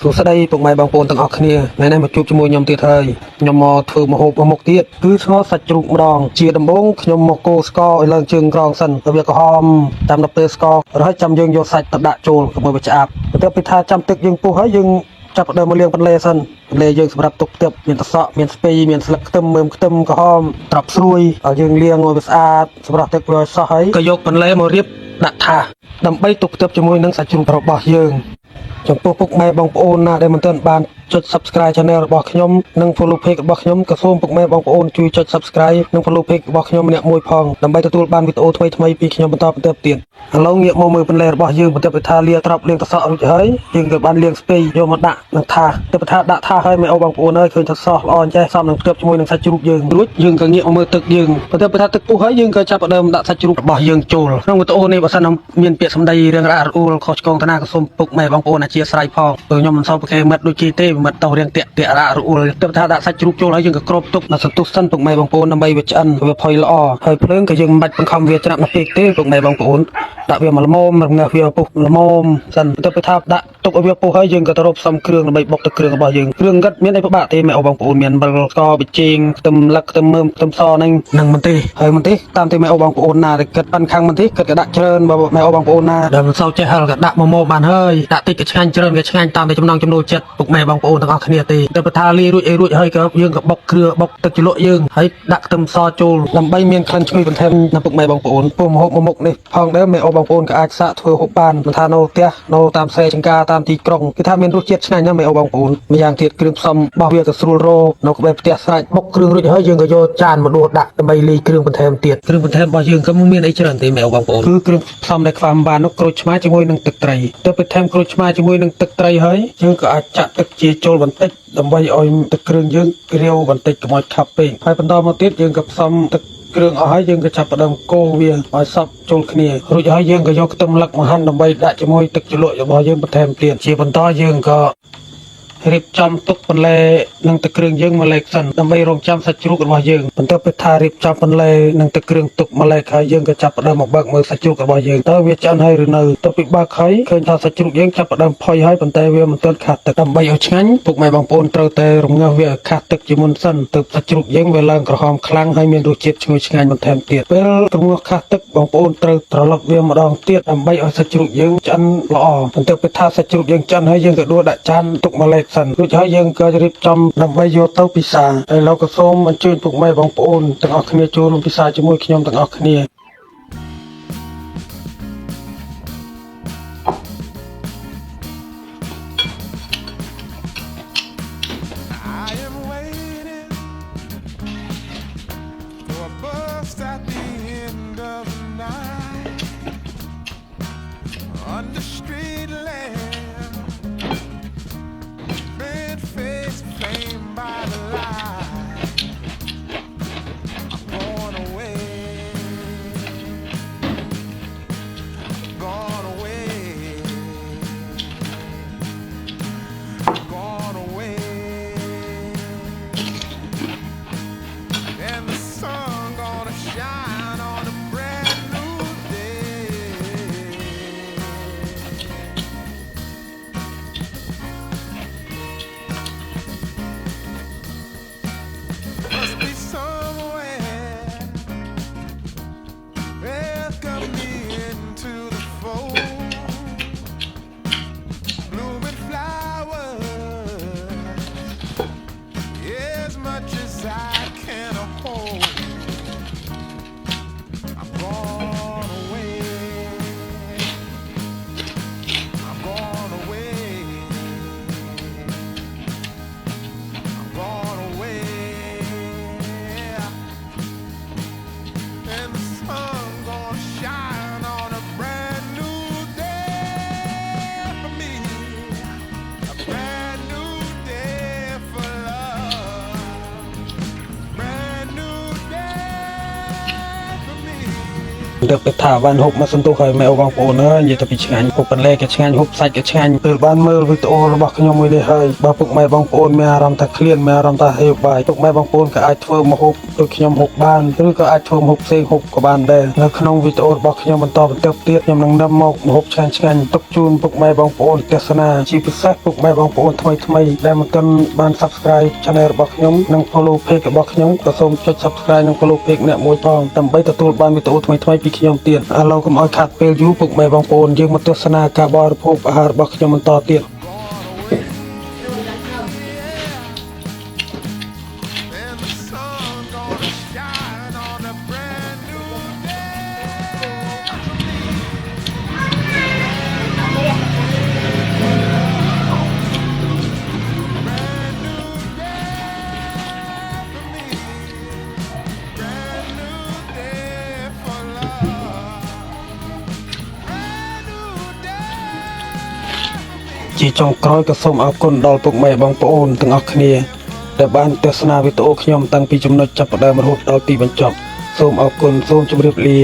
សួស្តីពុកម៉ែបងប្អូនទាំងអស់គ្នាថ្ងៃនេះមកជួបជាមួយខ្ញុំទៀតហើយខ្ញុំមកធ្វើម្ហូបមុខទៀតគឺស្ងោរសាច់ជ្រូកម្ដងជាដំបូងខ្ញុំមកកូរស្ករឲ្យឡើងជើងក្រងសិនទៅវាក្រហមតាមដល់ពេលស្ករហើយចាំយើងយកសាច់ទៅដាក់ចូលកុំឲ្យវាឆ្អាបបន្ទាប់ពីថាចាំទឹកយើងពុះហើយយើងចាប់ដើមមកលាងបន្លែសិនបន្លែយើងសម្រាប់ទុកទឹកមានទឹកសក់មានស្ពៃមានស្លឹកខ្ទឹមមើមខ្ទឹមក្រហមត្រប់ស្រួយឲ្យយើងលាងឲ្យវាស្អាតសម្រាប់ទឹកវាឲ្យសោះហើយក៏យកបន្លែមករៀបដាក់ថាសដើម្បីទុកទឹកជាមួយនឹងសាច់ជ្រូករបស់យើងចំពោះពុកម៉ែបងប្អូនណាដែលមិនទាន់បានចុច Subscribe Channel របស់ខ្ញុំនិង Follow Page របស់ខ្ញុំក៏សូមពុកម៉ែបងប្អូនជួយចុច Subscribe និង Follow Page របស់ខ្ញុំម្នាក់មួយផងដើម្បីទទួលបានវីដេអូថ្មីៗពីខ្ញុំបន្តទៀតឥឡូវងាកមកមើលបន្លែរបស់យើងបន្ទាប់ពីថាលាងត្រប់លាងទឹកសក់រួចហើយយើងក៏បានលាងស្ពៃយកមកដាក់នឹងថាសទៅថាដាក់ថាសហើយមិនអោបងប្អូនហើយឃើញថាសោះល្អអញ្ចេះសមនឹងផ្ទាប់ជាមួយនឹងសាច់ជ្រូកយើងរួចយើងក៏ងាកមកមើលទឹកយើងបន្ទាប់ពីថាទឹកពុះហើយយើងក៏ចាប់ផ្ដើមដាក់សាច់ជ្រូករបស់យើងចូលក្នុងវីដេអូនេះបើសិនមានពាក្យសម្ដីរឿងរ៉ាវរអួលខុសឆ្គងតាណាក៏សូមពុកម៉ែបងប្អូនអធិស្ឋានផងព្រោះខ្ញុំមិនសូវប្រកែមិត្តដូចជាទេមិត្តទៅរៀងតាក់រ៉ាវរអួលទៅថាដាក់សាច់ជ្រូកចូលហើយយើងក៏គ្របទុកដល់សន្ទុះសិនពុកម៉ែបងប្អូនដើម្បីវាឆ្អិនវាផុយល្អហើយភ្លើងក៏យើងមិនបាច់បង្ខំវាច្រាក់ណាស់ពេកទេពុកម៉ែបងប្អូនដាក់វាមកល្មមរងាស់វាពុះល្មមសិនបន្ទាប់ពីថាដាក់ទុកឲ្យវាពុះហើយយើងក៏ទៅរកផ្សំគ្រឿងដើម្បីបុកទឹកគ្រឿងរបស់យើងគ្រឿងកិតមានអីពិបាកទេម៉ែអូបងប្អូនមានអំបិលស្ករប៊ីចេងខ្ទឹមលឹកខ្ទឹមមើមខ្ទឹមសនឹងម្ទេសហើយម្ទេសតាមតែម៉ែអូបងប្អូនណាដែលគិតប៉ាន់ខាងម្ទេសគិតក៏ដាក់ច្រើនបើម៉ែអូបងប្អូនណាដែលមិនសូវចេះហិលក៏ដាក់មកបានហើយដាក់តិចក៏ឆ្ងាញ់ច្រើនក៏ឆ្ងាញ់តាមតែចំណង់ចំណូលចិត្តពុកម៉ែបងប្អូនទាំងអស់គ្នាទេតែបើថាលាយរួចហើយក៏យើងក៏បុកគ្រឿងបុកទឹកជ្រលក់យើងហើយដាក់ខ្ទឹមសចូលដើម្បីមានក្លិនឈ្ងុយបន្ថែមដល់ពុកម៉ែបងប្អូនពុំម្ហូបមួយមុខនេះផងដែរម៉ែអូបងប្អូនក៏អាចសាកធ្វើហូបបានមិនថានៅផ្ទះនៅតាមស្រែចម្ការតាមទីក្រុងគឺថាមានរសជាតិឆ្ងាញ់ណាស់ម៉ែអូបងប្អូនម្យ៉ាងទៀតគ្រឿងផ្សំរបស់វាក៏ស្រួលរកនៅក្បែរផ្ទះស្រេចបុកគ្រឿងរួចហើយយើងក៏យកចានមកដួសដាក់ដើម្បីលាយគ្រឿងបន្ថែមទៀតគ្រឿងបន្ថែមរបស់យើងក៏មានអីច្រើនទេម៉ែអូបងប្អូនគឺគ្រឿងផ្សំដែលខ្វះមិនបាននោះក្រូចឆ្មាជាមួយនឹងទឹកត្រីទៅបន្ថែមក្រូចឆ្មាជាមួយនឹងទឹកត្រីហើយយើងក៏អាចចាក់ទឹកជាចូលបន្តិចដើម្បីឲ្យទឹកគ្រឿងយើងក្រាវបន្តិចកុំឲ្យខាប់ពេកហើយបន្តមកទៀតយើងក៏ផ្សំទឹកគ្រឿងអស់ហើយយើងក៏ចាប់ផ្ដើមកូរវាឲ្យសព្វចូលគ្នារួចហើយយើងក៏យកខ្ទឹមលឹកមកហាន់ដើម្បីដាក់ជាមួយទឹកជ្រលក់របស់យើងបន្ថែមទៀតជាបន្តយើងក៏រៀបចំទុកបន្លែនិងទឹកគ្រឿងយើងមកឡែកសិនដើម្បីរងចាំសាច់ជ្រូករបស់យើងបន្ទាប់ពីថារៀបចំបន្លែនិងទឹកគ្រឿងទុកមកឡែកហើយយើងក៏ចាប់ផ្ដើមមកបើកមើលសាច់ជ្រូករបស់យើងតើវាឆ្អិនហើយឬនៅទៅពីបើកហើយឃើញថាសាច់ជ្រូកយើងចាប់ផ្ដើមផុយហើយប៉ុន្តែវាមិនទាន់ខាតទឹកដើម្បីឲ្យឆ្ងាញ់ពុកម៉ែបងប្អូនត្រូវតែរងាស់វាឲ្យខាតទឹកជាមុនសិនទើបសាច់ជ្រូកយើងវាឡើងក្រហមខ្លាំងហើយមានរសជាតិឈ្ងុយឆ្ងាញ់បន្ថែមទៀតពេលរងាស់ខាតទឹកបងប្អូនត្រូវត្រឡប់វាម្ដងទៀតដើម្បីឲ្យសាច់ជ្រូកយើងឆ្អិនល្អបន្ទាប់ពីថាសាច់ជ្រូកយើងឆ្អិនហើយយើងក៏ដួសដាក់ចានទុកមកឡែកសិនរួចហើយយើងក៏រៀបចំដើម្បីយកទៅពិសាហើយเราក៏សូមអញ្ជើញពុកម៉ែបងប្អូនទាំងអស់គ្នាចូលរួមពិសាជាមួយខ្ញុំទាំងអស់គ្នា เดือบไปถ่าบ้านหกมาสันตุเคยแมวบางปูเนอะยี่ตะปีช่างหกปันแรกแกช่างหกใส่แกช่างเปิดบ้านเมื่อวิตโอระบักขยมไม่ได้ให้บาปุกแม่บางปูแม่รำตะเคลียนแม่รำตาเฮบายปุกแม่บางปูก็อาจเฟิร์มหกตัวขยมหกบ้านหรือก็อาจเฟิร์มหกเซงหกกบ้านได้แล้วขนมวิตโอระบักขยมมันต่อเป็นเติบเตี้ยยำนังดำหมกหกช่างช่างตกจูนปุกแม่บางปูเทศนาชีพิเศษปุกแม่บางปูทำไมได้มาต้นบ้าน subscribe ช่องระบักขยมนัง follow page ระบักขยมกระสมจด subscribe นัง follow page เนี่ยมวยพองทำใบตะตูบ้านวิตโอทำไมปีขยมเตี้ยเราก็มาขาดเปลยูปุกแม่บางปูยังมาตัวสนาการบริโภคอาหารบักขยมมันต่อเตี้ย And the sun gonna shine on a brand new day for love. Brand new day. ជាចុងក្រោយក៏សូមអរគុណដល់ពុកម៉ែបងប្អូនទាំងអស់គ្នាដែលបានទស្សនាវីដេអូខ្ញុំតាំងពីចំណុចចាប់ផ្ដើមរហូតដល់ទីបញ្ចប់សូមអរគុណសូមជម្រាបលា